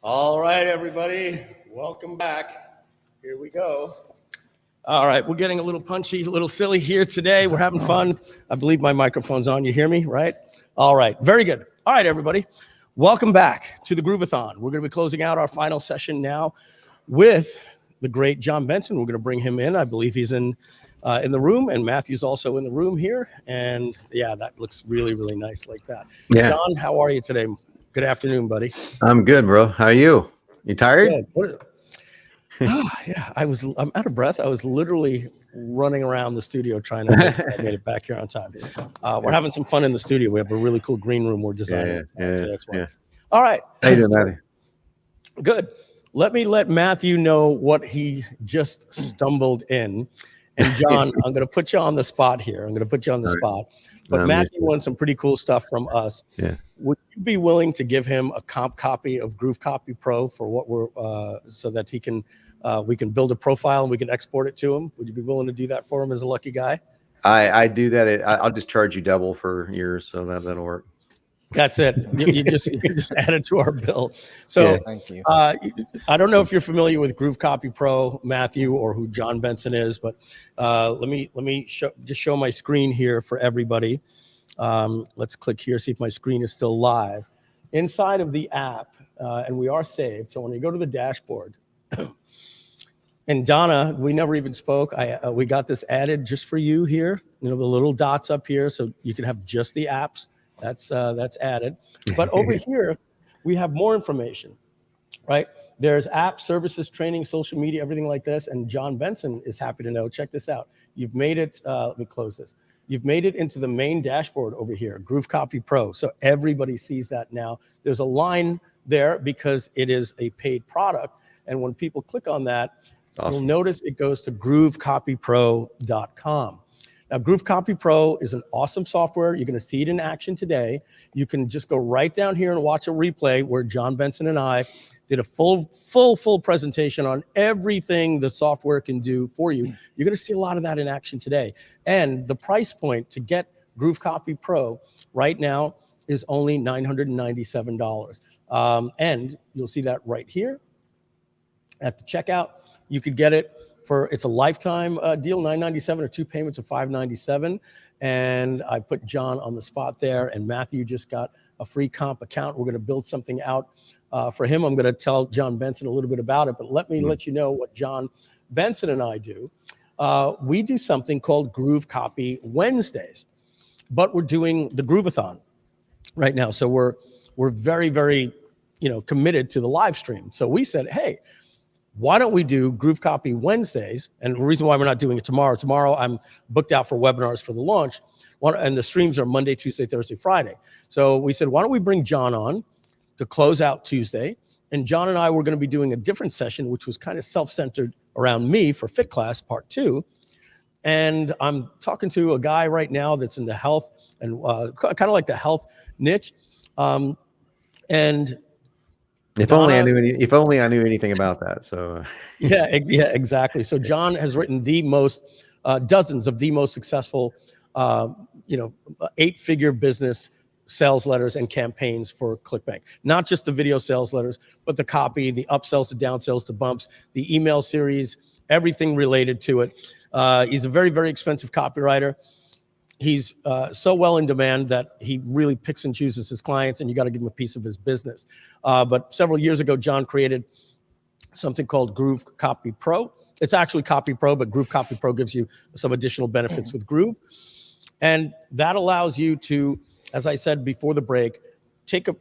All right, everybody, welcome back. Here we go. All right, we're getting a little punchy, a little silly here today. We're having fun. I believe my microphone's on. You hear me, right? All right, very good. All right, everybody, welcome back to the Grooveathon. We're going to be closing out our final session now with the great John Benson. We're going to bring him in. I believe he's in the room, and Matthew's also in the room here. And yeah, that looks really, really nice like that. Yeah. John, how are you today? Good afternoon, buddy. I'm good, bro. How are you? You tired? Good. Yeah, I'm out of breath. I was literally running around the studio trying to make I made it back here on time. We're having some fun in the studio. We have a really cool green room we're designing. So that's why. All right. How you doing, Matthew? Good. Let Matthew know what he just stumbled in. And John, I'm going to put you on the spot here. I'm going to put you on the spot. But Matthew wants some pretty cool stuff from us. Yeah. Would you be willing to give him a comp copy of GrooveCopy Pro for what we're so that he can we can build a profile and we can export it to him? Would you be willing to do that for him as a lucky guy? I do that. I'll just charge you double for yours, so that'll work. That's it. You just add it to our bill. So yeah, thank you. I don't know if you're familiar with GrooveCopy Pro, Matthew, or who John Benson is, but let me show my screen here for everybody. Let's click here, see if my screen is still live. Inside of the app, and we are saved. So when you go to the dashboard, and Donna, we never even spoke. We got this added just for you here. You know, the little dots up here, so you can have just the apps. That's added. But over here, we have more information, right? There's apps, services, training, social media, everything like this. And John Benson is happy to know, check this out. You've made it, let me close this. You've made it into the main dashboard over here, GrooveCopy Pro. So everybody sees that now. There's a line there because it is a paid product. And when people click on that, you'll notice it goes to GrooveCopyPro.com. Now, GrooveCopy Pro is an awesome software. You're going to see it in action today. You can just go right down here and watch a replay where John Benson and I did a full presentation on everything the software can do for you. You're going to see a lot of that in action today. And the price point to get GrooveCopy Pro right now is only $997. And you'll see that right here at the checkout. You could get it it's a lifetime deal, $997 or 2 payments of $597. And I put John on the spot there, and Matthew just got a free comp account. We're going to build something out for him. I'm going to tell John Benson a little bit about it, but let me let you know what John Benson and I do. We do something called GrooveCopy Wednesdays, but we're doing the Grooveathon right now. So we're very, very, committed to the live stream. So we said, hey, why don't we do GrooveCopy Wednesdays? And the reason why we're not doing it tomorrow, I'm booked out for webinars for the launch, and the streams are Monday, Tuesday, Thursday, Friday. So we said, why don't we bring John on to close out Tuesday? And John and I were going to be doing a different session, which was kind of self-centered around me for Fit Class Part 2. And I'm talking to a guy right now that's in the health and kind of like the health niche. And If only I knew anything about that. So yeah, exactly. So John has written dozens of the most successful, 8-figure business sales letters and campaigns for ClickBank. Not just the video sales letters, but the copy, the upsells, the downsells, the bumps, the email series, everything related to it. He's a very, very expensive copywriter. He's so well in demand that he really picks and chooses his clients, and you got to give him a piece of his business. But several years ago, John created something called GrooveCopy Pro. It's actually Copy Pro, but GrooveCopy Pro gives you some additional benefits with Groove. And that allows you to, as I said before the break, take the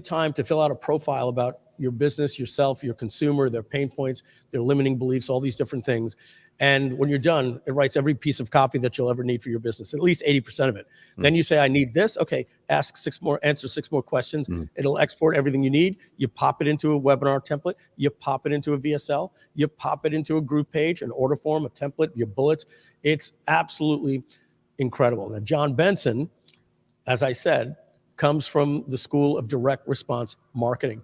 time to fill out a profile about your business, yourself, your consumer, their pain points, their limiting beliefs, all these different things. And when you're done, it writes every piece of copy that you'll ever need for your business, at least 80% of it. Then you say, I need this. Okay, answer 6 more questions. It'll export everything you need. You pop it into a webinar template. You pop it into a VSL. You pop it into a Groove page, an order form, a template, your bullets. It's absolutely incredible. Now, John Benson, as I said, comes from the school of direct response marketing.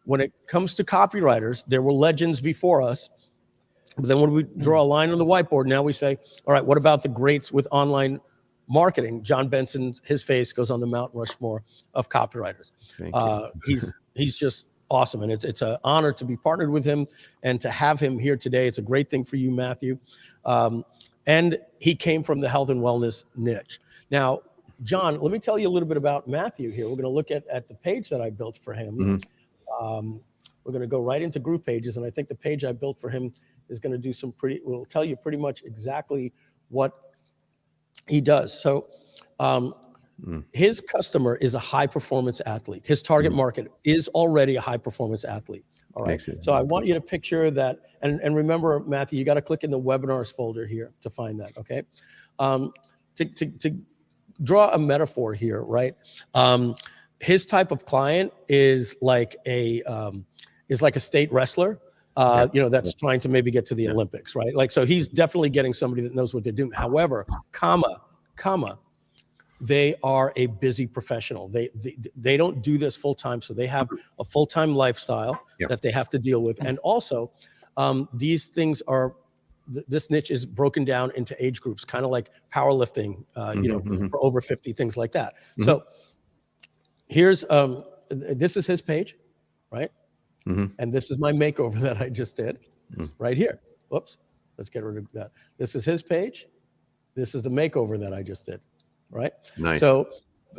When it comes to copywriters, there were legends before us. But then when we draw a line on the whiteboard, now we say, all right, what about the greats with online marketing? John Benson, his face goes on the Mount Rushmore of copywriters. He's just awesome. And it's an honor to be partnered with him and to have him here today. It's a great thing for you, Matthew. And he came from the health and wellness niche. Now, John, let me tell you a little bit about Matthew here. We're going to look at the page that I built for him. We're going to go right into GroovePages, and I think the page I built for him is going to do will tell you pretty much exactly what he does. So his customer is a high performance athlete. His target market is already a high performance athlete. All right. So I want you to picture that. And remember, Matthew, you got to click in the webinars folder here to find that. Okay. To draw a metaphor here, right? His type of client is like a state wrestler, that's trying to maybe get to the Olympics, right? Like, so he's definitely getting somebody that knows what they're doing. However, they are a busy professional. They don't do this full time, so they have a full-time lifestyle that they have to deal with. And also, these things are, this niche is broken down into age groups, kind of like powerlifting, for over 50, things like that. So here's, this is his page, right? And this is my makeover that I just did right here. Whoops, let's get rid of that. This is his page. This is the makeover that I just did, right? Nice.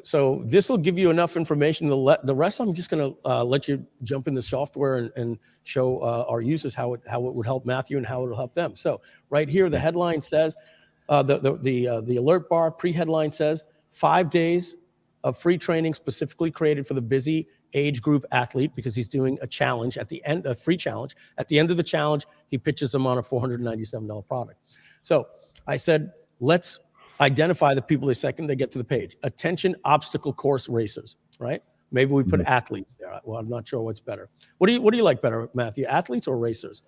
So this will give you enough information. The rest, I'm just going to let you jump in the software and show our users how it would help Matthew and how it will help them. So right here, the headline says, the alert bar pre-headline says, 5 days of free training specifically created for the busy age group athlete, because he's doing a challenge at the end, a free challenge. At the end of the challenge, he pitches them on a $497 product. So I said, let's identify the people the second they get to the page. Attention obstacle course racers, right? Maybe we put athletes there. Well, I'm not sure what's better. What do you like better, Matthew? Athletes or racers?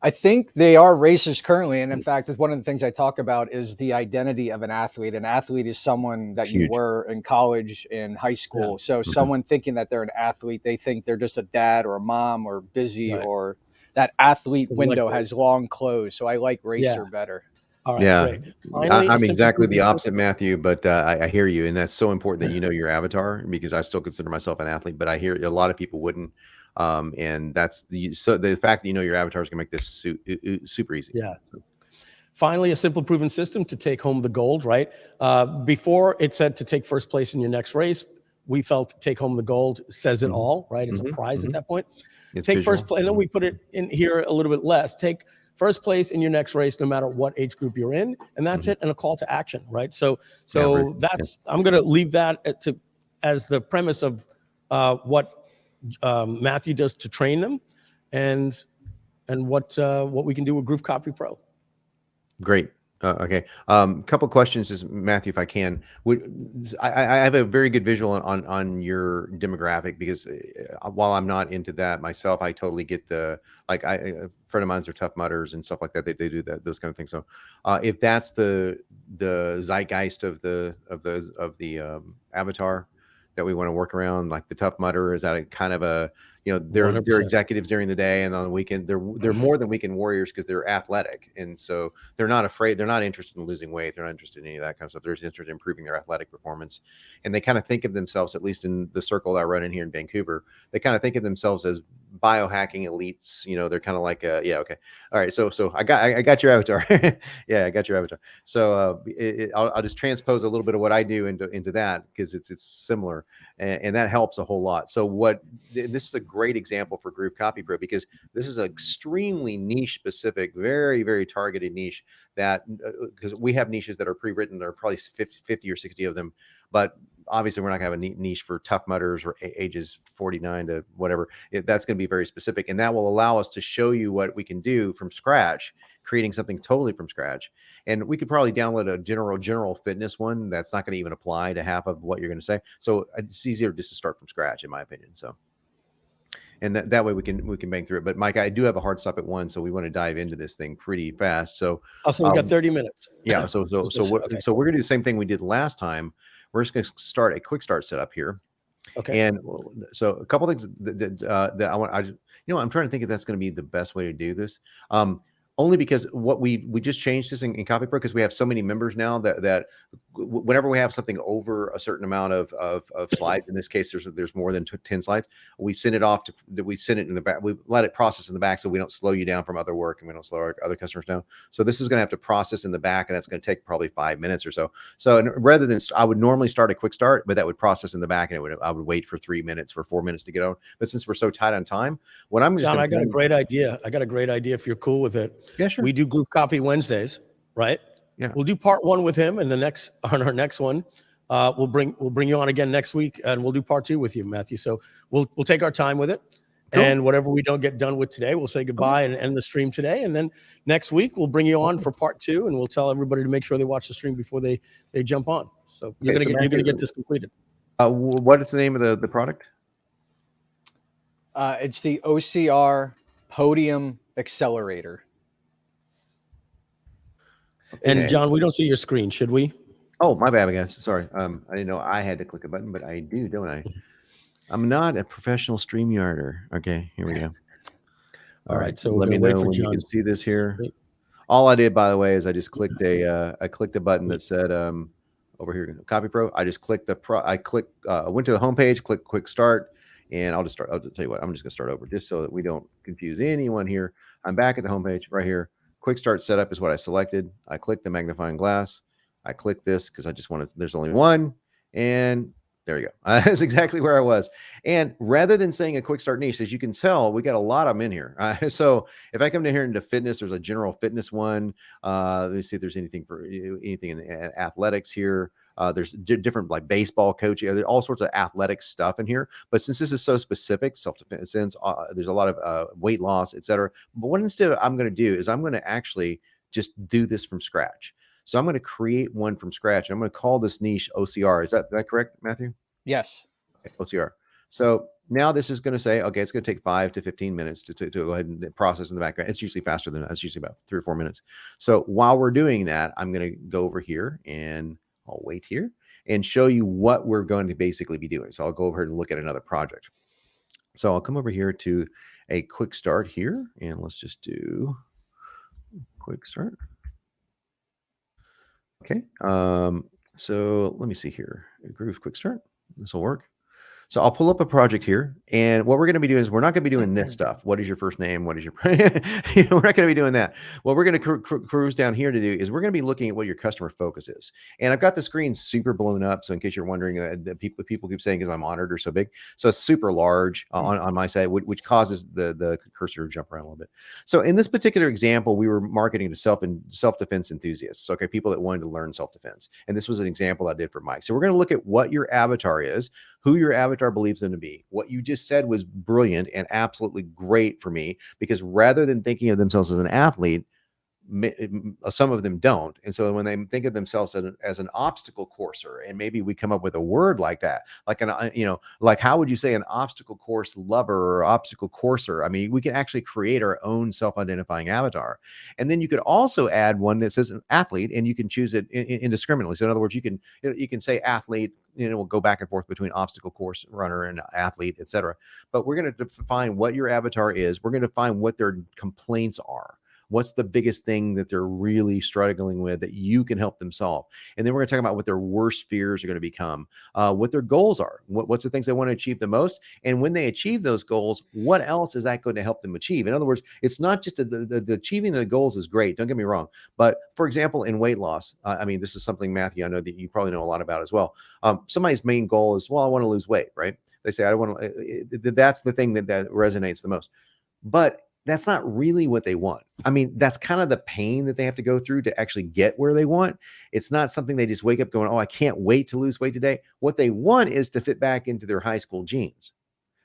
I think they are racers currently. And in fact, one of the things I talk about is the identity of an athlete. An athlete is someone that you were in college, in high school. So someone thinking that they're an athlete, they think they're just a dad or a mom or busy, or that athlete window has long closed. So I like racer better. All right, great. Finally, I'm exactly the opposite, Matthew, but I hear you. And that's so important that you know your avatar, because I still consider myself an athlete, but I hear a lot of people wouldn't. And that's the fact that you know your avatar is gonna make this super easy. Yeah. Finally, a simple proven system to take home the gold, right? Before it said to take first place in your next race, we felt take home the gold says it all, right? It's a prize at that point. It's take first place, and then we put it in here a little bit less. Take first place in your next race, no matter what age group you're in, and that's it, and a call to action, right? So I'm going to leave that as the premise of what Matthew does to train them, and what we can do with GrooveCopy Pro. Great. Okay. Couple questions, is Matthew, if I can. I have a very good visual on your demographic, because while I'm not into that myself, I totally get a friend of mine's are tough mutters and stuff like that. They do those kind of things. So if that's the zeitgeist of the avatar that we want to work around, like the tough mutter, is that a kind of a, they're executives during the day, and on the weekend they're more than weekend warriors, because they're athletic, and so they're not afraid, they're not interested in losing weight, they're not interested in any of that kind of stuff. They're interested in improving their athletic performance, and they kind of think of themselves, at least in the circle that I run in here in Vancouver, they kind of think of themselves as biohacking elites. They're kind of like okay, all right, so I got your avatar. Yeah, I got your avatar. So I'll just transpose a little bit of what I do into that, because it's similar, and that helps a whole lot. So this is a great example for GrooveCopy Pro, because this is an extremely niche specific, very, very targeted niche, that because we have niches that are pre-written. There are probably 50 or 60 of them, but obviously we're not gonna have a niche for tough mutters or ages 49 to whatever. That's going to be very specific, and that will allow us to show you what we can do from scratch, creating something totally from scratch. And we could probably download a general fitness one that's not going to even apply to half of what you're going to say. So it's easier just to start from scratch, in my opinion. So, and that way we can bang through it. But Mike, I do have a hard stop at 1, so we want to dive into this thing pretty fast. So also, we got 30 minutes. Yeah. So we're going to do the same thing we did last time. We're just going to start a quick start setup here. Okay. And so a couple things that I want, I'm trying to think if that's going to be the best way to do this. Only because what we just changed this in CopyPro, because we have so many members now that whenever we have something over a certain amount of slides, in this case there's more than 10 slides, we send it off to we send it in the back, we let it process in the back so we don't slow you down from other work and we don't slow our other customers down. So this is going to have to process in the back, and that's going to take probably 5 minutes or so. So rather than, I would normally start a quick start, but that would process in the back, and I would wait for 3 minutes, for 4 minutes to get on. But since we're so tight on time, what I'm just John, I got a great idea. I got a great idea if you're cool with it. Yeah, sure. We do Groove Copy Wednesdays, right? Yeah. We'll do part 1 with him, and on our next one, we'll bring you on again next week, and we'll do part 2 with you, Matthew. So we'll take our time with it. Cool. And whatever we don't get done with today, we'll say goodbye and end the stream today. And then next week we'll bring you on for part 2, and we'll tell everybody to make sure they watch the stream before they jump on. So you're gonna get this completed. What is the name of the product? It's the OCR Podium Accelerator. And John, we don't see your screen, should we? Oh, my bad, guys. Sorry. I didn't know I had to click a button, but I do, don't I? I'm not a professional StreamYarder. Okay, here we go. All right. So let me know when you can see this here. All I did, by the way, is I just clicked I clicked a button that said over here, CopyPro. I just clicked went to the homepage, clicked Quick Start, and I'll tell you what, I'm just gonna start over just so that we don't confuse anyone here. I'm back at the homepage right here. Quick Start Setup is what I selected. I clicked the magnifying glass. I clicked this because I just wanted, there's only one, and there you go. That's exactly where I was. And rather than saying a quick start niche, as you can tell, we got a lot of them in here. So if I come down here into fitness, there's a general fitness one. Let's see if there's anything in athletics here. There's different like baseball coaching. There's all sorts of athletic stuff in here. But since this is so specific, self-defense, there's a lot of weight loss, etc. But what instead I'm going to do is I'm going to actually just do this from scratch. So I'm going to create one from scratch. I'm going to call this niche OCR. Is that correct, Matthew? Yes. Okay, OCR. So now this is going to say, okay, it's going to take 5 to 15 minutes to go ahead and process in the background. It's usually faster than that. It's usually about 3 or 4 minutes. So while we're doing that, I'm going to go over here and I'll wait here and show you what we're going to basically be doing. So I'll go over here and look at another project. So I'll come over here to a quick start here, and let's just do quick start. Okay, so let me see here. Groove Quick Start. This will work. So I'll pull up a project here, and what we're going to be doing is we're not going to be doing this stuff. What is your first name? What is your we're not going to be doing that. What we're going to cruise down here to do is we're going to be looking at what your customer focus is. And I've got the screen super blown up, so in case you're wondering, that people keep saying, is my monitor so big? So it's super large on my side, which causes the cursor to jump around a little bit. So in this particular example, we were marketing to self-defense enthusiasts. Okay, people that wanted to learn self-defense. And this was an example I did for Mike. So we're going to look at what your avatar is, who your avatar believes them to be. What you just said was brilliant and absolutely great for me, because rather than thinking of themselves as an athlete, some of them don't. And so when they think of themselves as an obstacle courser, and maybe we come up with a word like that, like like how would you say an obstacle course lover or obstacle courser? I mean, we can actually create our own self-identifying avatar. And then you could also add one that says an athlete, and you can choose it indiscriminately. So in other words, you can say athlete, we'll go back and forth between obstacle course runner and athlete, etc. But we're going to define what your avatar is. We're going to find what their complaints are. What's the biggest thing that they're really struggling with that you can help them solve? And then we're going to talk about what their worst fears are going to become, what their goals are, what's the things they want to achieve the most. And when they achieve those goals, what else is that going to help them achieve? In other words, it's not just the achieving the goals is great. Don't get me wrong. But for example, in weight loss, I mean, this is something, Matthew, I know that you probably know a lot about as well. Somebody's main goal is, well, I want to lose weight, right? They say, I want to, that's the thing that resonates the most. But that's not really what they want. I mean, that's kind of the pain that they have to go through to actually get where they want. It's not something they just wake up going, oh, I can't wait to lose weight today. What they want is to fit back into their high school jeans.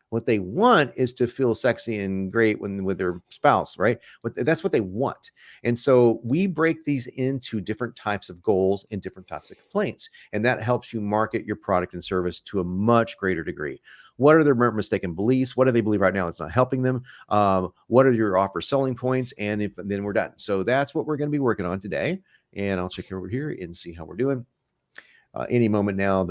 What they want is to feel sexy and great with their spouse, right? That's what they want. And so we break these into different types of goals and different types of complaints. And that helps you market your product and service to a much greater degree. What are their mistaken beliefs? What do they believe right now that's not helping them? What are your offer selling points? And then we're done. So that's what we're going to be working on today. And I'll check over here and see how we're doing. any moment now,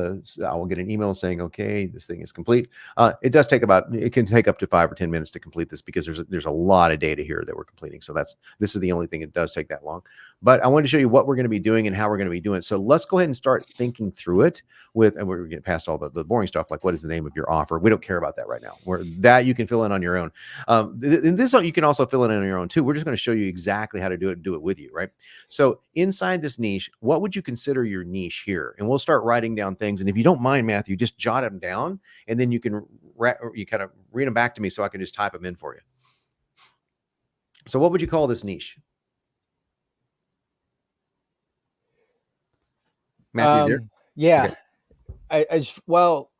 I will get an email saying, okay, this thing is complete. It can take up to 5 or 10 minutes to complete this because there's a lot of data here that we're completing. So this is the only thing that does take that long. But I wanted to show you what we're going to be doing and how we're going to be doing it. So let's go ahead and start thinking through it and we're getting past all the boring stuff, like what is the name of your offer? We don't care about that right now. That you can fill in on your own. This you can also fill it in on your own too. We're just going to show you exactly how to do it with you, right? So inside this niche, what would you consider your niche here? And we'll start writing down things. And if you don't mind, Matthew, just jot them down, and then you can kind of read them back to me so I can just type them in for you. So what would you call this niche? Matthew, yeah, okay. As well.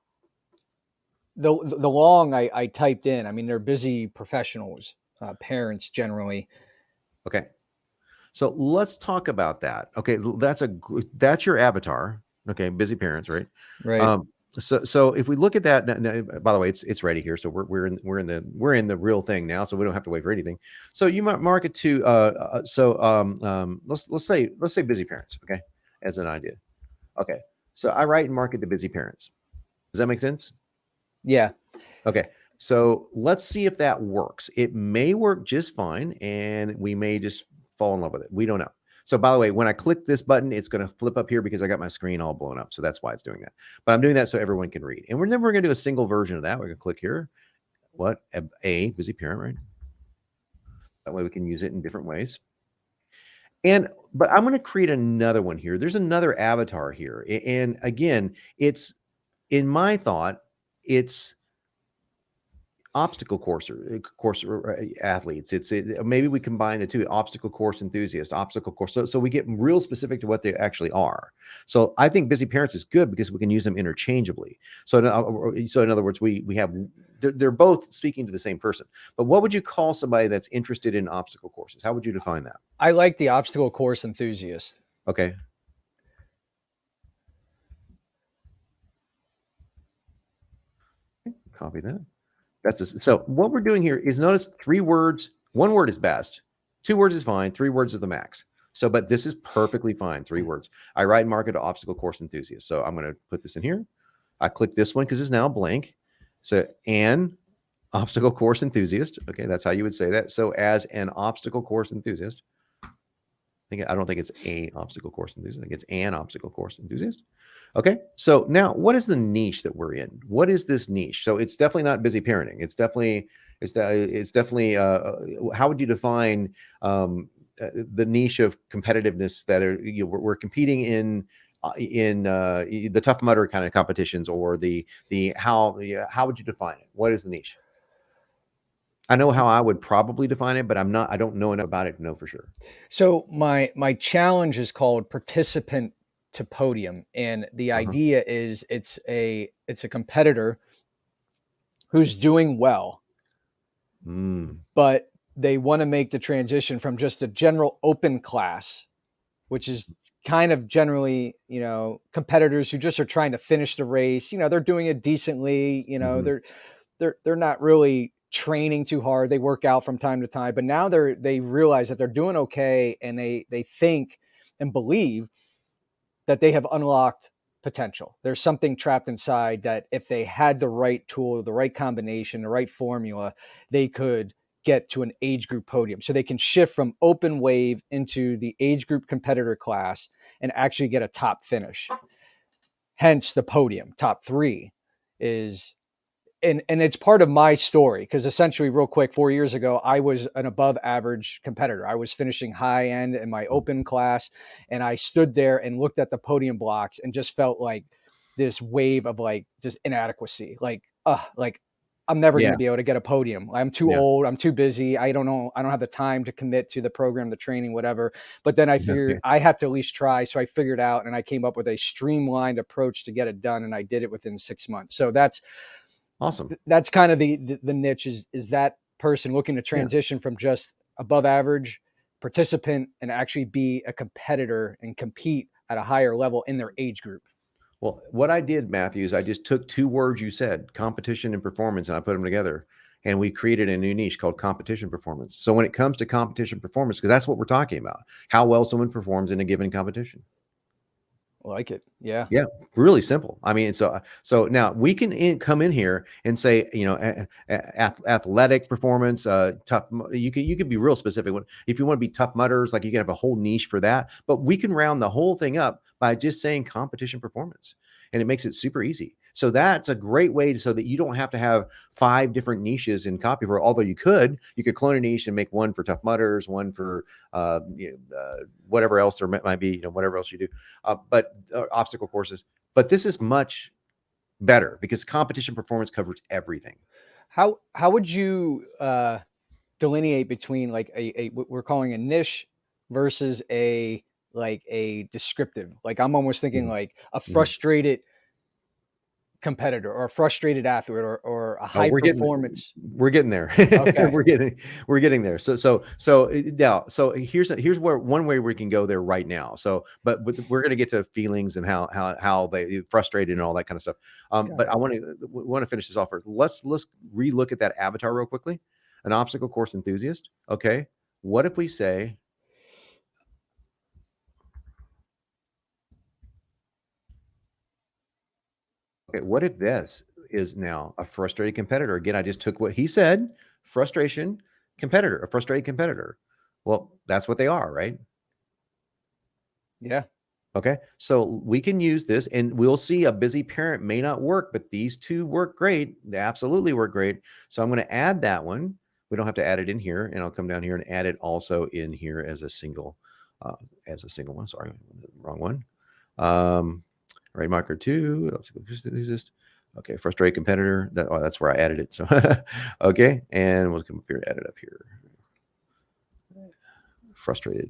The long I typed in. I mean, they're busy professionals, parents generally. Okay, so let's talk about that. Okay, that's your avatar. Okay, busy parents, right? Right. So if we look at that, now, by the way, it's ready here. So we're in the real thing now, so we don't have to wait for anything. So you might mark it to let's say busy parents, okay, as an idea. Okay, so I write and mark it to busy parents. Does that make sense? Yeah. Okay, so let's see if that works. It may work just fine, and we may just fall in love with it. We don't know. So by the way, when I click this button, it's going to flip up here because I got my screen all blown up. So that's why it's doing that. But I'm doing that so everyone can read. And we're going to do a single version of that. We're going to click here. What? A busy parent, right? That way we can use it in different ways. But I'm going to create another one here. There's another avatar here. And again, it's, in my thought, it's obstacle course athletes. Maybe we combine the two: obstacle course enthusiasts, obstacle course. So we get real specific to what they actually are. So I think busy parents is good because we can use them interchangeably. So in other words, they're both speaking to the same person. But what would you call somebody that's interested in obstacle courses? How would you define that? I like the obstacle course enthusiast. Okay. Copy that. So what we're doing here is, notice 3 words. 1 word is best. 2 words is fine. 3 words is the max. So, but this is perfectly fine. 3 words. I write and mark it to obstacle course enthusiast. So I'm going to put this in here. I click this one because it's now blank. So an obstacle course enthusiast. Okay, that's how you would say that. So as an obstacle course enthusiast. I don't think it's a obstacle course enthusiast. I think it's an obstacle course enthusiast. Okay, so now what is the niche that we're in? What is this niche? So it's definitely not busy parenting. It's definitely how would you define the niche of competitiveness that we're competing in the Tough Mudder kind of competitions, or how would you define it? What is the niche? I know how I would probably define it, but I don't know enough about it to know for sure. So my challenge is called participant to podium. And the idea is it's a competitor who's doing well, but they want to make the transition from just a general open class, which is kind of generally, competitors who just are trying to finish the race. They're doing it decently, they're not really training too hard. They work out from time to time, but now they realize that they're doing okay, and they think and believe that they have unlocked potential. There's something trapped inside that if they had the right tool, the right combination, the right formula, they could get to an age group podium. So they can shift from open wave into the age group competitor class and actually get a top finish. Hence the podium. Top 3 is, and it's part of my story, because essentially, real quick, 4 years ago, I was an above average competitor. I was finishing high end in my open class, and I stood there and looked at the podium blocks and just felt like this wave of just inadequacy. I'm never going to be able to get a podium. I'm too old. I'm too busy. I don't know. I don't have the time to commit to the program, the training, whatever. But then I figured I have to at least try. So I figured out, and I came up with a streamlined approach to get it done. And I did it within 6 months. So that's awesome. That's kind of the niche is that person looking to transition from just above average participant and actually be a competitor and compete at a higher level in their age group. Well, what I did, Matthew, is I just took 2 words you said, competition and performance, and I put them together, and we created a new niche called competition performance. So when it comes to competition performance, because that's what we're talking about, how well someone performs in a given competition. I like it. Yeah. Yeah, really simple. I mean, so now we can come in here and say, you know, athletic performance, tough. You could be real specific. If you want to be tough mutters, like you can have a whole niche for that. But we can round the whole thing up by just saying competition performance, and it makes it super easy. So that's a great way so that you don't have to have 5 different niches in CopyPro. Although you could clone a niche and make one for tough mutters, one for whatever else there might be, you know, whatever else you do, but obstacle courses. But this is much better because competition performance covers everything. How would you delineate between like what we're calling a niche versus a descriptive? Like I'm almost thinking like a frustrated competitor or a frustrated athlete or a high performance. We're getting there. Okay. we're getting there. So now, so here's where one way we can go there right now. So, but we're going to get to feelings and how they frustrated and all that kind of stuff. But I want to finish this off first. Let's relook at that avatar real quickly. An obstacle course enthusiast. Okay. What if we say, okay, what if this is now a frustrated competitor? Again, I just took what he said, frustration competitor, a frustrated competitor. Well, that's what they are, right? Yeah. Okay. So we can use this and we'll see a busy parent may not work, but these two work great. They absolutely work great. So I'm going to add that one. We don't have to add it in here, and I'll come down here and add it also in here as a single one. Sorry, wrong one. Right marker 2. Okay, frustrated competitor. That's where I added it. So okay, and we'll come up here and add it up here. Frustrated.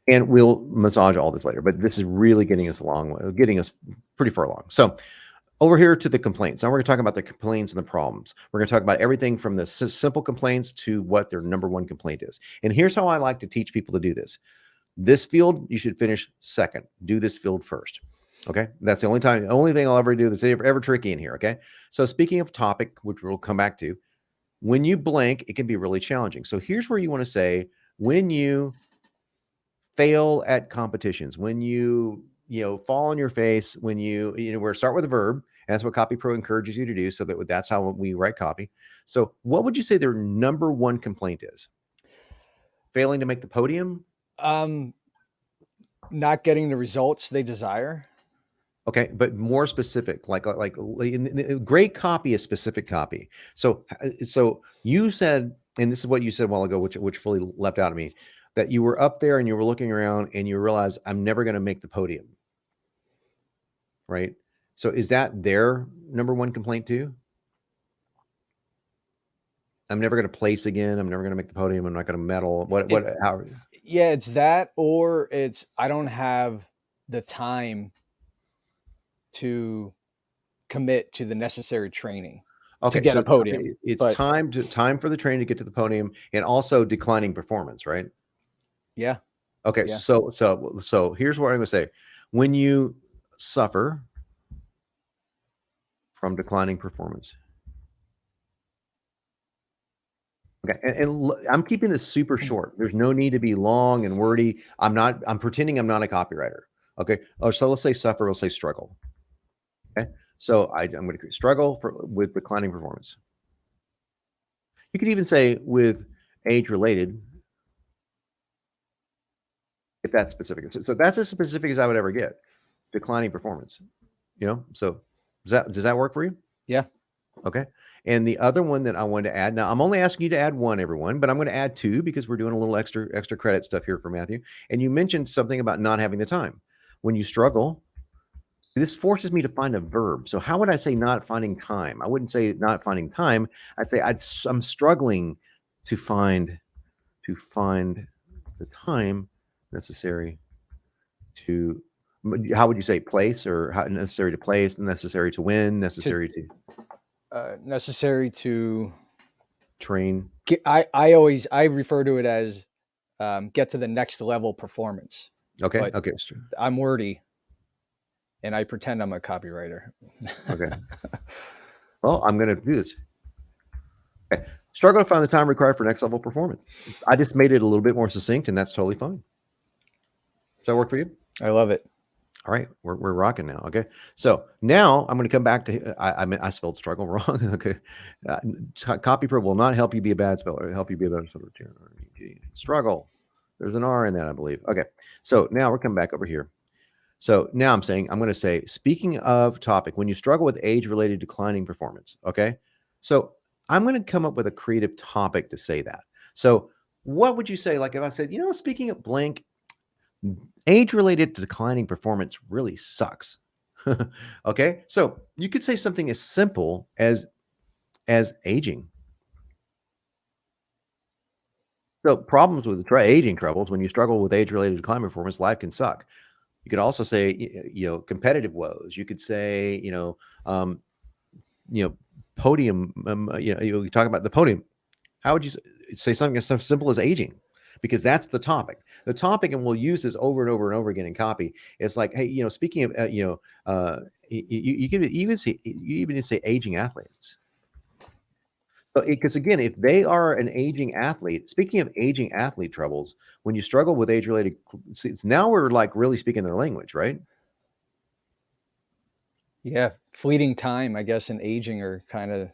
And we'll massage all this later, but this is really getting us pretty far along. So over here to the complaints. Now we're going to talk about the complaints and the problems. We're going to talk about everything from the simple complaints to what their number one complaint is. And here's how I like to teach people to do this. This field, you should finish second. Do this field first. Okay. That's the only thing I'll ever do that's ever tricky in here. Okay. So speaking of topic, which we'll come back to, when you blank, it can be really challenging. So here's where you want to say, when you fail at competitions, when you fall on your face, when we're start with a verb, and that's what CopyPro encourages you to do. So that's how we write copy. So what would you say their number one complaint is? Failing to make the podium? Not getting the results they desire. Okay, but more specific, like great copy is specific copy. So you said, and this is what you said a while ago, which really leapt out at me, that you were up there and you were looking around and you realized, I'm never going to make the podium. Right? So is that their number one complaint too? I'm never going to place again. I'm never going to make the podium. I'm not going to medal. How? Yeah, it's that, or it's, I don't have the time to commit to the necessary training to get a podium. It's time for the training to get to the podium, and also declining performance, right? Yeah. Okay. Yeah. So here's what I'm going to say. When you suffer from declining performance. Okay. And I'm keeping this super short. There's no need to be long and wordy. I'm pretending I'm not a copywriter. Okay. Oh, so let's say suffer, we'll say struggle. Okay. So I'm going to struggle with declining performance. You could even say with age related, if that's specific. So that's as specific as I would ever get. Declining performance. So does that work for you? Yeah. Okay. And the other one that I wanted to add, now I'm only asking you to add one, everyone, but I'm going to add 2 because we're doing a little extra credit stuff here for Matthew. And you mentioned something about not having the time. When you struggle, this forces me to find a verb. So how would I say not finding time? I wouldn't say not finding time. I'd say I'm struggling to find the time necessary to, how would you say place, or how necessary to place, necessary to win, necessary to train. I refer to it as get to the next level performance. Okay. But okay. I'm wordy and I pretend I'm a copywriter. Okay. Well, I'm going to do this. Okay. Struggle to find the time required for next level performance. I just made it a little bit more succinct, and that's totally fine. Does that work for you? I love it. All right, we're rocking now. Okay, so now I'm going to come back to I spelled struggle wrong. Okay, Copy Pro will not help you be a bad speller. It'll help you be a better speller. Struggle. There's an R in that, I believe. Okay, so now we're coming back over here. So now I'm going to say, speaking of topic, when you struggle with age-related declining performance. Okay, so I'm going to come up with a creative topic to say that. So what would you say? Like if I said, speaking of blank, age-related to declining performance really sucks. Okay, so you could say something as simple as aging. So problems with aging troubles, when you struggle with age-related declining performance, life can suck. You could also say, competitive woes. You could say, podium. You talk about the podium. How would you say something as simple as aging? Because that's the topic. The topic, and we'll use this over and over and over again in copy. It's like, hey, speaking of, you can even say aging athletes. Because again, if they are an aging athlete, speaking of aging athlete troubles, when you struggle with age-related, now we're like really speaking their language, right? Yeah, fleeting time, I guess, and aging are kind of.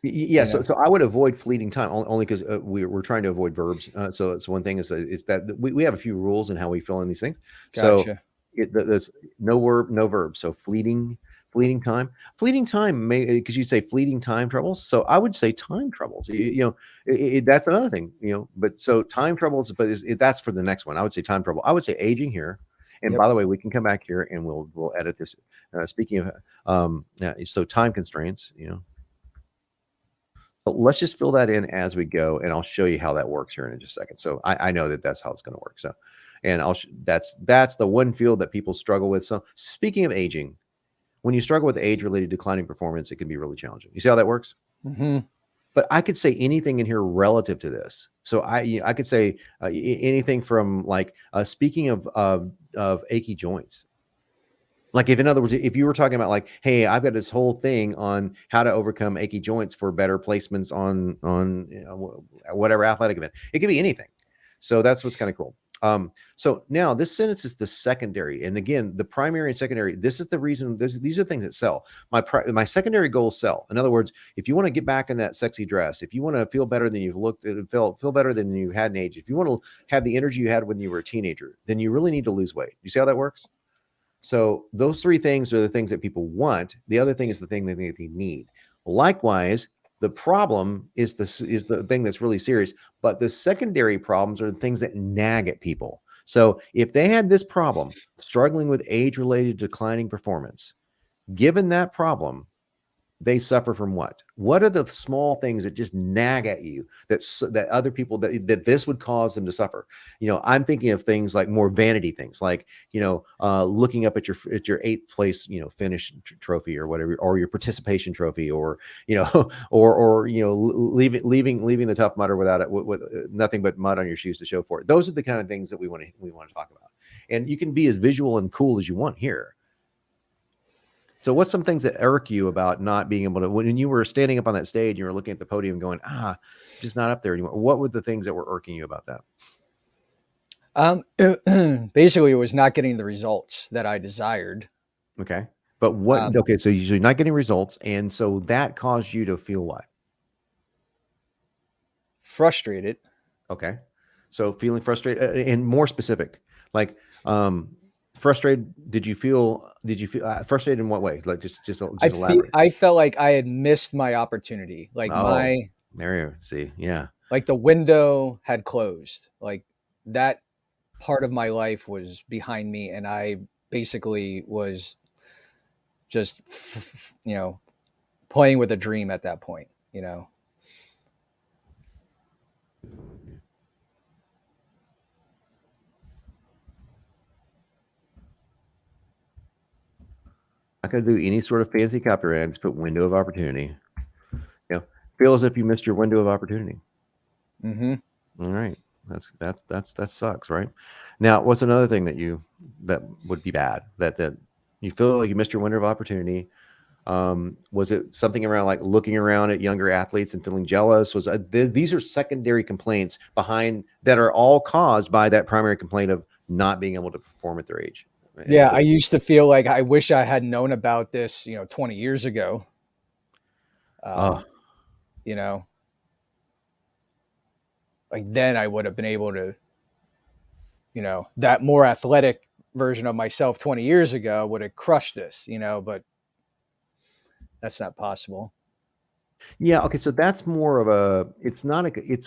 Yeah, so I would avoid fleeting time only because we're trying to avoid verbs. So it's one thing is that we have a few rules in how we fill in these things. Gotcha. So there's no verb. So fleeting time may, because you say fleeting time troubles. So I would say time troubles. That's another thing. But so time troubles, but that's for the next one. I would say time trouble. I would say aging here. And by the way, we can come back here and we'll edit this. Speaking of, so time constraints. But let's just fill that in as we go, and I'll show you how that works here in just a second. So I know that's how it's going to work. So, and that's the one field that people struggle with. So speaking of aging, when you struggle with age-related declining performance, it can be really challenging. You see how that works? Mm-hmm. But I could say anything in here relative to this. So I could say anything from like speaking of achy joints. Like in other words, if you were talking about like, hey, I've got this whole thing on how to overcome achy joints for better placements on whatever athletic event, it could be anything. So that's what's kind of cool. So now this sentence is the secondary, and again, the primary and secondary. This is the reason. These are things that sell. My secondary goals sell. In other words, if you want to get back in that sexy dress, if you want to feel better than you've looked, feel better than you had in age, if you want to have the energy you had when you were a teenager, then you really need to lose weight. You see how that works? So those three things are the things that people want. The other thing is the thing that they need. Likewise, the problem is the thing that's really serious, but the secondary problems are the things that nag at people. So if they had this problem, struggling with age-related declining performance, given that problem, they suffer from what? What are the small things that just nag at you that other people that this would cause them to suffer? I'm thinking of things like more vanity things, like looking up at your 8th place finish trophy or whatever, or your participation trophy, or or leaving the Tough Mudder without it with nothing but mud on your shoes to show for it. Those are the kind of things that we want to talk about, and you can be as visual and cool as you want here. So what's some things that irk you about not being able to, when you were standing up on that stage, you were looking at the podium going, just not up there anymore. What were the things that were irking you about that? Basically, it was not getting the results that I desired. Okay. But what, okay. So you're not getting results. And so that caused you to feel what? Frustrated. Okay. So feeling frustrated, and more specific, like, frustrated. Did you feel frustrated in what way? Like just elaborate. I felt like I had missed my opportunity. Like like the window had closed. Like that part of my life was behind me, and I basically was just playing with a dream at that point. Not going to do any sort of fancy copyright. Just put window of opportunity. Feel as if you missed your window of opportunity. Mm-hmm. All right, that sucks, right? Now, what's another thing that would be bad that you feel like you missed your window of opportunity? Was it something around like looking around at younger athletes and feeling jealous? These are secondary complaints behind that are all caused by that primary complaint of not being able to perform at their age. Yeah, I used to feel like I wish I had known about this, 20 years ago. You know, like then I would have been able to, that more athletic version of myself 20 years ago would have crushed this, but that's not possible. Yeah. Okay. So that's more of it's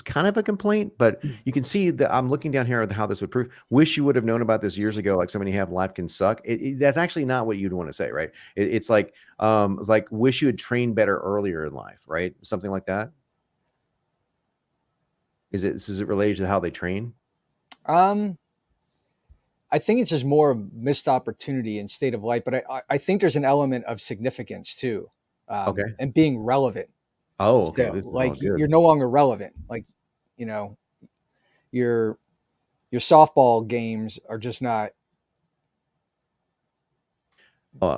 kind of a complaint, but you can see that I'm looking down here at how this would prove. Wish you would have known about this years ago. Like so many have, life can suck. That's actually not what you'd want to say, right? It's like, wish you had trained better earlier in life, right? Something like that. Is it related to how they train? I think it's just more of missed opportunity in state of life, but I think there's an element of significance too, Okay. and being relevant. Oh, okay. So, This is all like good. you're no longer relevant. Like, you know, your softball games are just not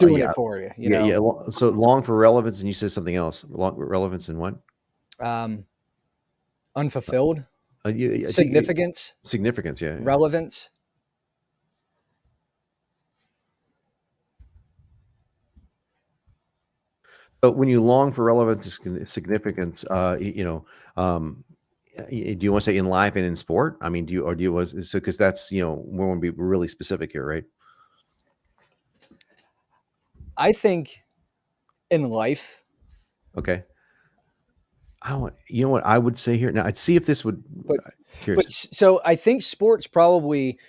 doing Yeah. it for you. Yeah. So long for relevance, and you said something else. Relevance in what? Unfulfilled, I think significance, significance. Yeah. relevance. But when you long for relevance and significance, do you want to say in life and in sport? I mean, because that's, we want to be really specific here, right? I think in life. Okay. You know what I would say here now? I'd see if this would. But so I think sports probably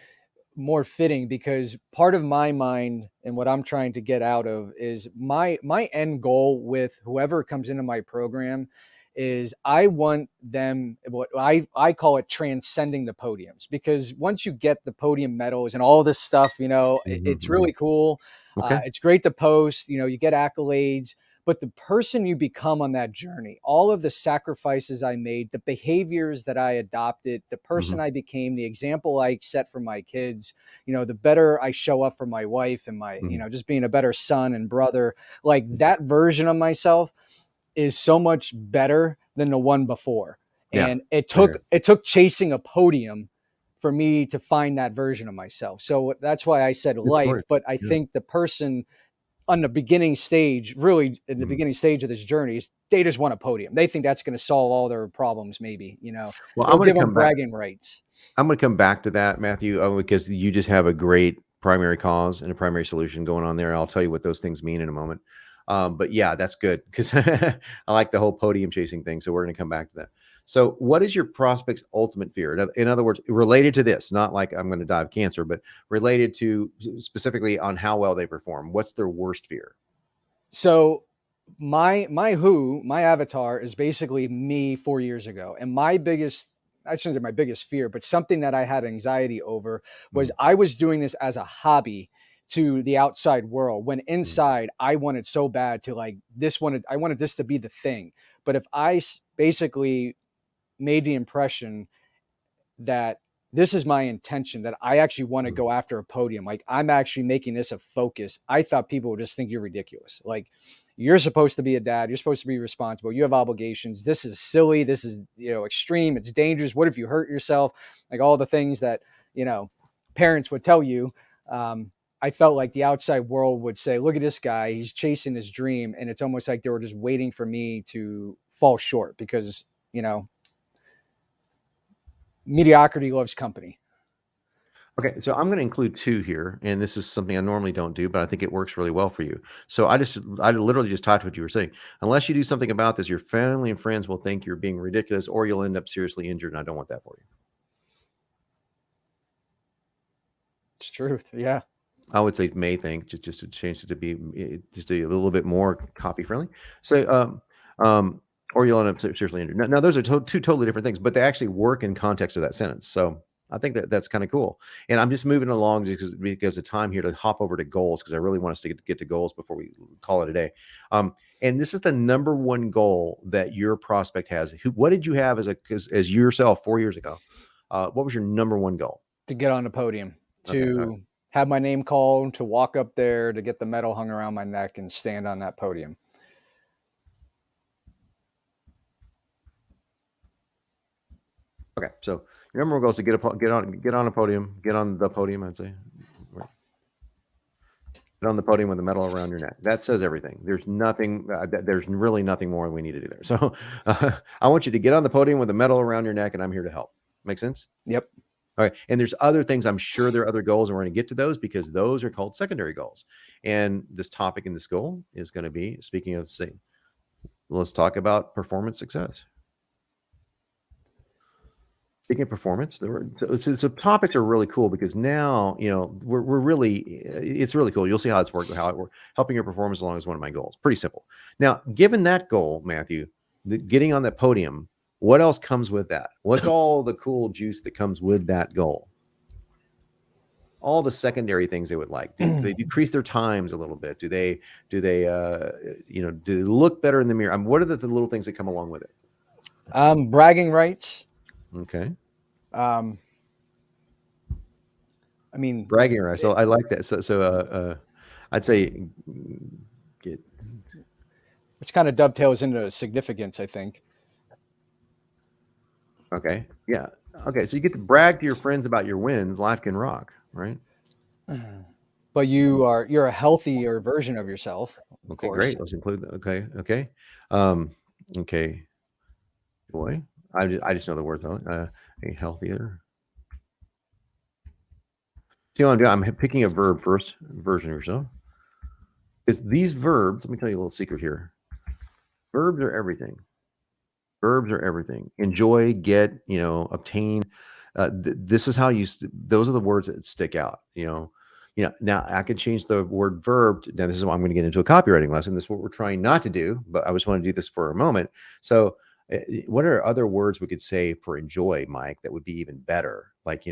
more fitting because part of my mind and what I'm trying to get out of is my end goal with whoever comes into my program is I want them, what I call it, transcending the podiums, because once you get the podium medals and all this stuff, it's really cool. Okay. It's great to post, you get accolades, but the person you become on that journey, all of the sacrifices I made, the behaviors that I adopted, the person I became, the example I set for my kids, the better I show up for my wife and my, just being a better son and brother, like that version of myself is so much better than the one before. And it took chasing a podium for me to find that version of myself. So that's why I said life, but I think the person on the beginning stage, really in the beginning stage of this journey, they just want a podium. They think that's going to solve all their problems. Maybe, well, I'm going to give them bragging rights. I'm going to come back to that, Matthew, because you just have a great primary cause and a primary solution going on there. I'll tell you what those things mean in a moment. But yeah, that's good because I like the whole podium chasing thing. So we're going to come back to that. So what is your prospect's ultimate fear? In other words, related to this, not like I'm going to die of cancer, but related to specifically on how well they perform. What's their worst fear? So my avatar is basically me 4 years ago. And I shouldn't say my biggest fear, but something that I had anxiety over was I was doing this as a hobby to the outside world, when inside I wanted so bad to I wanted this to be the thing. But if I basically made the impression that this is my intention, that I actually want to go after a podium, like I'm actually making this a focus, I thought people would just think you're ridiculous. Like, you're supposed to be a dad, you're supposed to be responsible, you have obligations, this is silly, this is extreme, it's dangerous, what if you hurt yourself, like all the things that parents would tell you. I felt like the outside world would say, look at this guy, he's chasing his dream, and it's almost like they were just waiting for me to fall short because mediocrity loves company. Okay, so I'm going to include two here, and this is something I normally don't do, but I think it works really well for you. So I literally just typed what you were saying. Unless you do something about this, your family and friends will think you're being ridiculous, or you'll end up seriously injured, and I don't want that for you. It's truth, yeah. I would say may think, just to change it to be just a little bit more copy friendly. So, or you'll end up seriously injured. Now those are two totally different things, but they actually work in context of that sentence. So I think that's kind of cool. And I'm just moving along because of time here to hop over to goals, because I really want us to get to goals before we call it a day. And this is the number one goal that your prospect has. What did you have as yourself 4 years ago? What was your number one goal? To get on the podium, to have my name called, to walk up there, to get the medal hung around my neck and stand on that podium. Okay, so your number one goal is to get on the podium. I'd say. Get on the podium with the medal around your neck. That says everything. There's nothing. There's really nothing more we need to do there. So I want you to get on the podium with the medal around your neck, and I'm here to help. Make sense? Yep. All right. And there's other things. I'm sure there are other goals, and we're going to get to those because those are called secondary goals. And this topic in this goal is going to be, speaking of, say, let's talk about performance success. Speaking of performance, so topics are really cool because now, we're really, it's really cool. You'll see how it's working, how it works. Helping your performance along is one of my goals. Pretty simple. Now, given that goal, Matthew, getting on that podium, what else comes with that? What's all the cool juice that comes with that goal? All the secondary things they would like. Do they decrease their times a little bit? Do they look better in the mirror? What are the little things that come along with it? Bragging rights. Okay. I mean, bragging rights. So I like that. So I'd say which kind of dovetails into significance, I think. Okay. Yeah. Okay. So you get to brag to your friends about your wins. Life can rock, right? But you're a healthier version of yourself. Okay. Great. Let's include that. Okay. Okay. Okay. Boy, I just know the word though. A healthier. See what I'm doing? I'm picking a verb first, version of yourself. It's these verbs. Let me tell you a little secret here. Verbs are everything. Verbs are everything. Enjoy, get, obtain. This is how those are the words that stick out. Now I could change the word verb. Now this is why I'm going to get into a copywriting lesson. This is what we're trying not to do, but I just want to do this for a moment. So what are other words we could say for enjoy, Mike, that would be even better? Like,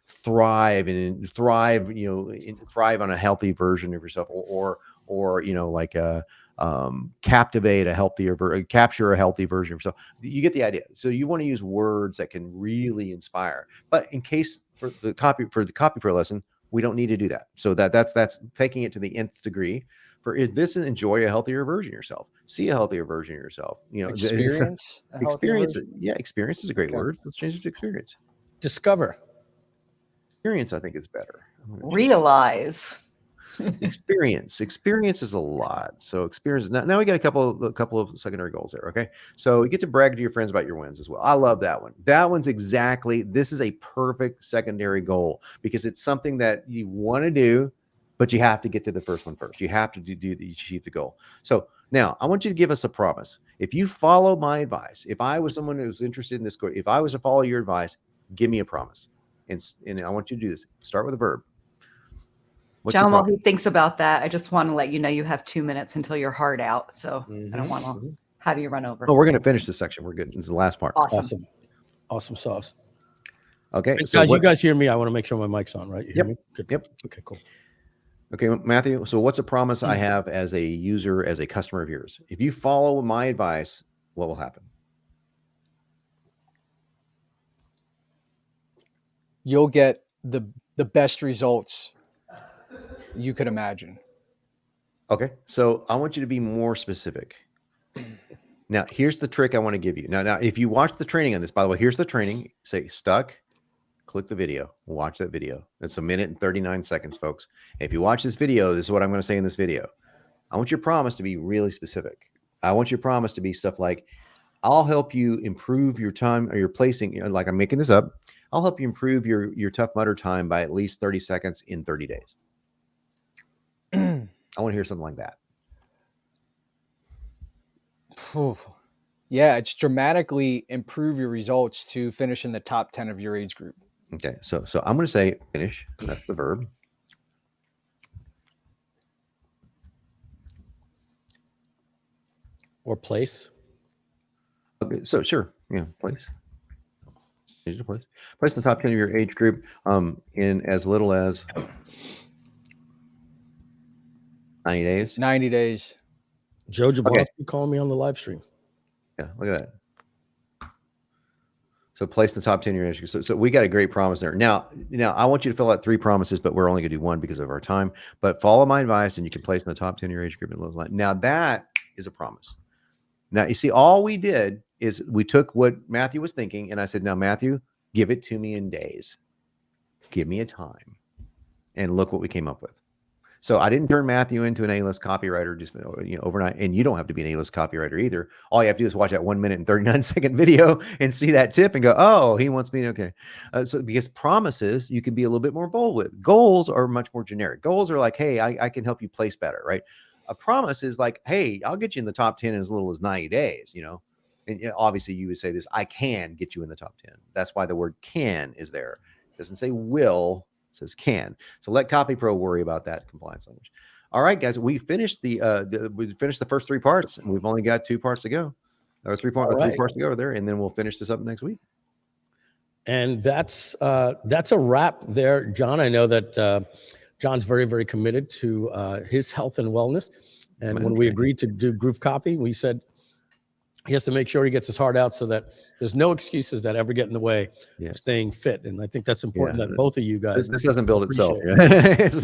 thrive and thrive, thrive on a healthy version of yourself, or captivate a healthier, capture a healthy version of yourself. You get the idea. So you want to use words that can really inspire. But in case for the GrooveCopyPro lesson, we don't need to do that. So that's taking it to the nth degree. This is enjoy a healthier version of yourself. See a healthier version of yourself. Experience. Experience. Yeah, experience is a great word. Let's change it to experience. Discover. Experience, I think, is better. Realize. Experience is a lot. So experience. Now we got a couple of secondary goals there. Okay, so you get to brag to your friends about your wins as well. I love that one. That one's exactly. This is a perfect secondary goal because it's something that you want to do, but you have to get to the first one first. You have to achieve the goal. So now I want you to give us a promise. If you follow my advice, if I was someone who was interested in this, if I was to follow your advice, give me a promise. And I want you to do this. Start with a verb. John, while he thinks about that, I just want to let you know you have 2 minutes until you're hard out. So I don't want to have you run over. Oh, we're going to finish this section. We're good. This is the last part. Awesome sauce. Okay. So guys, you guys hear me? I want to make sure my mic's on, right? You hear me? Good. Yep. Okay, cool. Okay, Matthew. So what's a promise I have as a user, as a customer of yours? If you follow my advice, what will happen? You'll get the best results you could imagine. Okay, so I want you to be more specific. Now, here's the trick I want to give you. Now, if you watch the training on this, by the way, here's the training. Say stuck, click the video, watch that video. It's 1 minute and 39 seconds, folks. If you watch this video, this is what I'm going to say in this video. I want your promise to be really specific. I want your promise to be stuff like, I'll help you improve your time or your placing, like I'm making this up. I'll help you improve your Tough Mudder time by at least 30 seconds in 30 days. I want to hear something like that. Yeah, it's dramatically improve your results to finish in the top 10 of your age group. Okay, so I'm going to say finish. That's the verb. Or place. Okay, so sure, yeah, place. Change the place. Place in the top 10 of your age group in as little as 90 days. 90 days. Joe Jablonski calling me on the live stream. Yeah, look at that. So place in the top 10 of your age group. So we got a great promise there. Now I want you to fill out 3 promises, but we're only going to do 1 because of our time. But follow my advice, and you can place in the top 10 of your age group. Now that is a promise. Now you see, all we did is we took what Matthew was thinking, and I said, now Matthew, give it to me in days. Give me a time. And look what we came up with. So I didn't turn Matthew into an A-list copywriter just overnight, and you don't have to be an A-list copywriter either. All you have to do is watch that 1 minute and 39-second video and see that tip and go, oh, he wants me to, okay. So because promises, you can be a little bit more bold with. Goals are much more generic. Goals are like, hey, I can help you place better, right? A promise is like, hey, I'll get you in the top 10 in as little as 90 days, And obviously you would say this, I can get you in the top 10. That's why the word can is there. It doesn't say will. Says can. So let CopyPro worry about that compliance language. All right, guys, we finished the first 3 parts, and we've only got 2 parts to go. There was 3 parts to go over there, and then we'll finish this up next week. And that's a wrap there, John. I know that John's very, very committed to his health and wellness. And when we agreed to do GrooveCopy, we said he has to make sure he gets his heart out so that there's no excuses that ever get in the way of staying fit. And I think that's important that both of you guys. This doesn't build itself. So,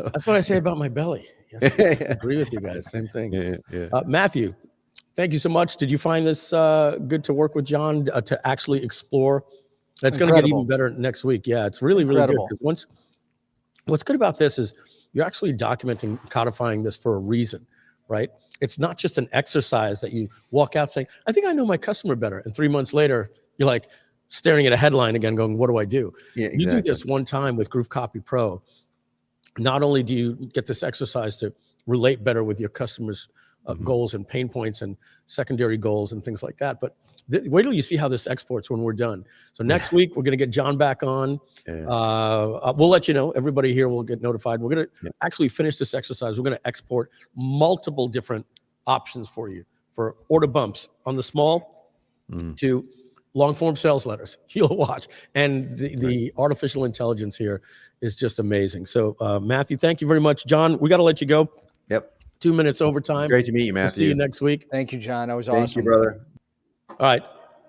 that's what I say about my belly. Yes, I agree with you guys. Same thing. Matthew, thank you so much. Did you find this good to work with John to actually explore? That's going to get even better next week. Yeah, it's really, really good. What's good about this is you're actually documenting, codifying this for a reason, right? It's not just an exercise that you walk out saying, I think I know my customer better. And 3 months later, you're like staring at a headline again going, what do I do? Yeah, exactly. You do this one time with GrooveCopy Pro. Not only do you get this exercise to relate better with your customers' goals and pain points and secondary goals and things like that, but wait till you see how this exports when we're done. So next week, we're going to get John back on. We'll let you know. Everybody here will get notified. We're going to actually finish this exercise. We're going to export multiple different options for you for order bumps on the small to long form sales letters. You'll watch. And the artificial intelligence here is just amazing. So Matthew, thank you very much. John, we got to let you go. Yep. 2 minutes overtime. Great to meet you, Matthew. We'll see you next week. Thank you, John. That was awesome. Thank you, brother. All right.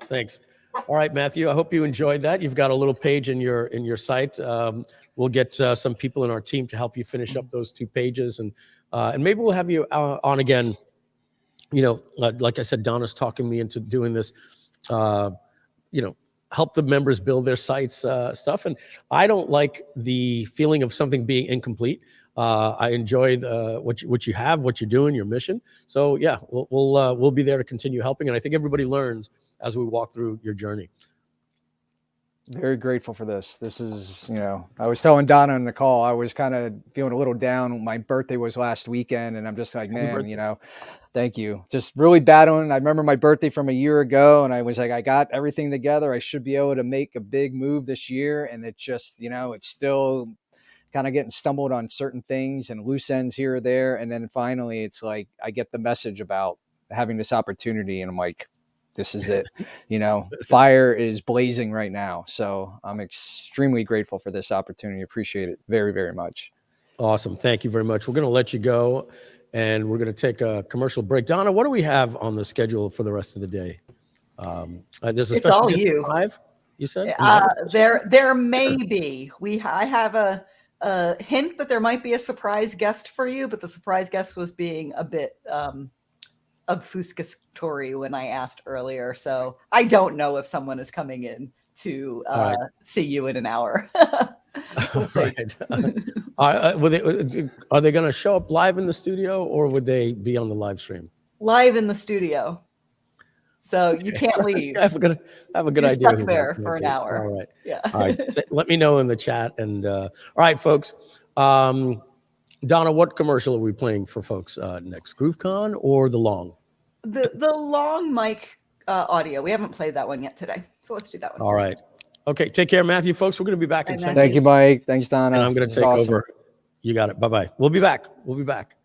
Thanks. All right, Matthew, I hope you enjoyed that. You've got a little page in your site. We'll get some people in our team to help you finish up those 2 pages. And maybe we'll have you on again. Like I said, Donna's talking me into doing this, help the members build their sites stuff. And I don't like the feeling of something being incomplete. I enjoy what you have, what you're doing, your mission. So yeah, we'll be there to continue helping. And I think everybody learns as we walk through your journey. Very grateful for this. This is, I was telling Donna in the call, I was kind of feeling a little down. My birthday was last weekend, and I'm just like, man, thank you. Just really battling. I remember my birthday from a year ago, and I was like, I got everything together. I should be able to make a big move this year. And it just, it's still kind of getting stumbled on certain things and loose ends here or there. And then finally, it's like, I get the message about having this opportunity, and I'm like, this is it. Fire is blazing right now. So I'm extremely grateful for this opportunity. Appreciate it very, very much. Awesome. Thank you very much. We're going to let you go, and we're going to take a commercial break. Donna, what do we have on the schedule for the rest of the day? There's a it's all you. Live, you said? There may be. I have a hint that there might be a surprise guest for you, but the surprise guest was being a bit obfuscatory when I asked earlier. So I don't know if someone is coming in to see you in an hour. We'll see. Are they going to show up live in the studio, or would they be on the live stream? Live in the studio. So you can't leave. I have a good You're idea. Stuck there for an hour. All right. Yeah. All right. Let me know in the chat. And all right, folks. Donna, what commercial are we playing for folks next? GrooveCon or the long? The long mic audio. We haven't played that one yet today. So let's do that one. All right. Okay. Take care, Matthew, folks. We're going to be back in 10 minutes. Thank you, Mike. Thanks, Donna. And I'm going to take over. You got it. Bye-bye. We'll be back.